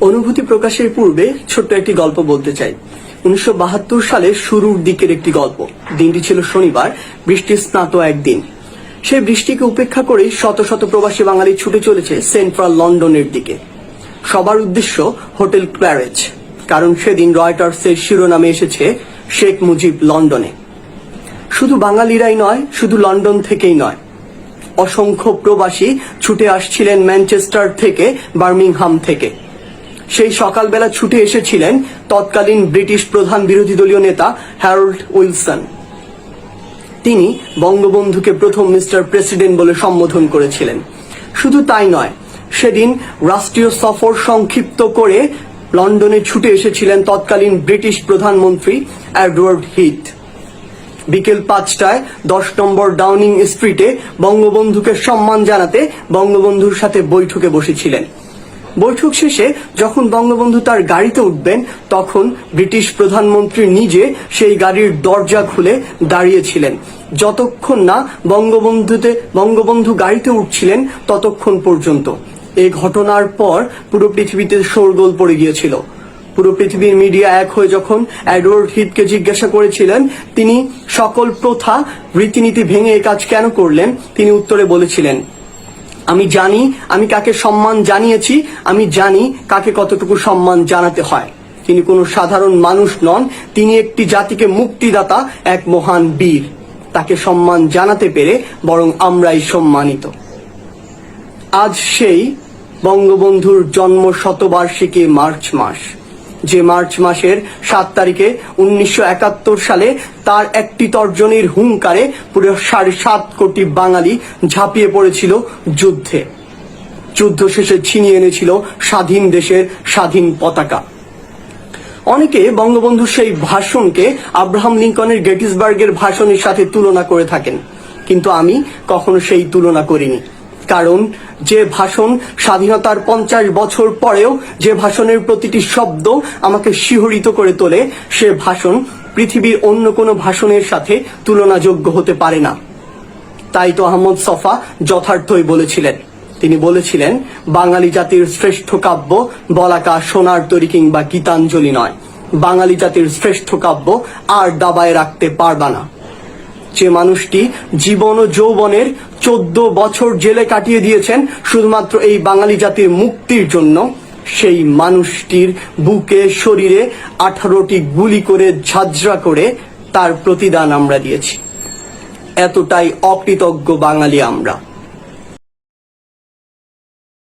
অনুভূতি প্রকাশের পূর্বে ছোট্ট একটি গল্প বলতে চাই। 1972 সালের শুরুর দিকের একটি গল্প। দিনটি ছিল শনিবার, বৃষ্টি স্নাত একদিন। সেই বৃষ্টিকে উপেক্ষা করেই শত শত প্রবাসী বাঙালি ছুটে চলেছে সেন্ট্রাল লন্ডনের দিকে। সবার উদ্দেশ্য হোটেল ক্ল্যারেজ, কারণ সেদিন রয়টার্সের শিরোনামে এসেছে শেখ মুজিব লন্ডনে। শুধু বাঙালিরাই নয়, শুধু লন্ডন থেকেই নয়, অসংখ্য প্রবাসী ছুটে আসছিলেন ম্যানচেস্টার থেকে, বার্মিংহাম থেকে। সেই সকালবেলা ছুটে এসেছিলেন তৎকালীন ব্রিটিশ প্রধান বিরোধী দলীয় নেতা হ্যারল্ড উইলসন। তিনি বঙ্গবন্ধুকে প্রথম মিস্টার প্রেসিডেন্ট বলে সম্বোধন করেছিলেন। শুধু তাই নয়, সেদিন রাষ্ট্রীয় সফর সংক্ষিপ্ত করে লন্ডনে ছুটে এসেছিলেন তৎকালীন ব্রিটিশ প্রধানমন্ত্রী এডওয়ার্ড হিথ। বিকেল 5টায় 10 নম্বর ডাউনিং স্ট্রিটে বঙ্গবন্ধুকে সম্মান জানাতে বঙ্গবন্ধুর সাথে বৈঠকে বসেছিলেন। বৈঠক শেষে যখন বঙ্গবন্ধু তার গাড়িতে উঠবেন, তখন ব্রিটিশ প্রধানমন্ত্রী নিজে সেই গাড়ির দরজা খুলে দাঁড়িয়েছিলেন। যতক্ষণ না বঙ্গবন্ধু গাড়িতে উঠছিলেন ততক্ষণ পর্যন্ত। এই ঘটনার পর পুরো পৃথিবীতে শোরগোল পড়ে গিয়েছিল। পুরো পৃথিবীর মিডিয়া এক হয়ে যখন এডওয়ার্ড হিথকে জিজ্ঞাসা করেছিলেন তিনি সকল প্রথা রীতিনীতি ভেঙে এই কাজ কেন করলেন, তিনি উত্তরে বলেছিলেন, আমি জানি আমি কাকে সম্মান জানিয়েছি, আমি জানি কাকে কতটুকু সম্মান জানাতে হয়। তিনি কোনো সাধারণ মানুষ নন, তিনি একটি জাতিকে মুক্তিদাতা, এক মহান বীর। তাকে সম্মান জানাতে পেরে বরং আমরাই সম্মানিত। আজ সেই বঙ্গবন্ধুর জন্ম শতবার্ষিকী মার্চ মাস, যে মার্চ মাসের 7 তারিখে 1971 সালে তার একটি তর্জনীর হুঙ্কারে পুরো 7.5 কোটি বাঙালি ঝাঁপিয়ে পড়েছিল যুদ্ধে। যুদ্ধ শেষে ছিনিয়ে এনেছিল স্বাধীন দেশের স্বাধীন পতাকা। অনেকে বঙ্গবন্ধুর সেই ভাষণকে আব্রাহাম লিঙ্কনের গেটিসবার্গের ভাষণের সাথে তুলনা করে থাকেন, কিন্তু আমি কখনো সেই তুলনা করিনি। কারণ যে ভাষণ স্বাধীনতার 50 বছর পরেও যে ভাষণের প্রতিটি শব্দ আমাকে শিহরিত করে তোলে, সে ভাষণ পৃথিবীর অন্য কোনো ভাষণের সাথে তুলনাযোগ্য হতে পারে না। তাই তো আহমদ ছফা যথার্থই বলেছিলেন। তিনি বলেছিলেন, বাঙালি জাতির শ্রেষ্ঠ কাব্য বলাকা, সোনার তরী কিংবা গীতাঞ্জলি নয়। বাঙালি জাতির শ্রেষ্ঠ কাব্য আর দাবায় রাখতে পারবা না। যে মানুষটি জীবন ও যৌবনের 14 বছর জেলে কাটিয়ে দিয়েছেন শুধুমাত্র এই বাঙালি জাতির মুক্তির জন্য, সেই মানুষটির বুকে শরীরে 18টি গুলি করে ঝাঁঝরা করে তার প্রতিদান আমরা দিয়েছি। এতটাই অকৃতজ্ঞ বাঙালি আমরা।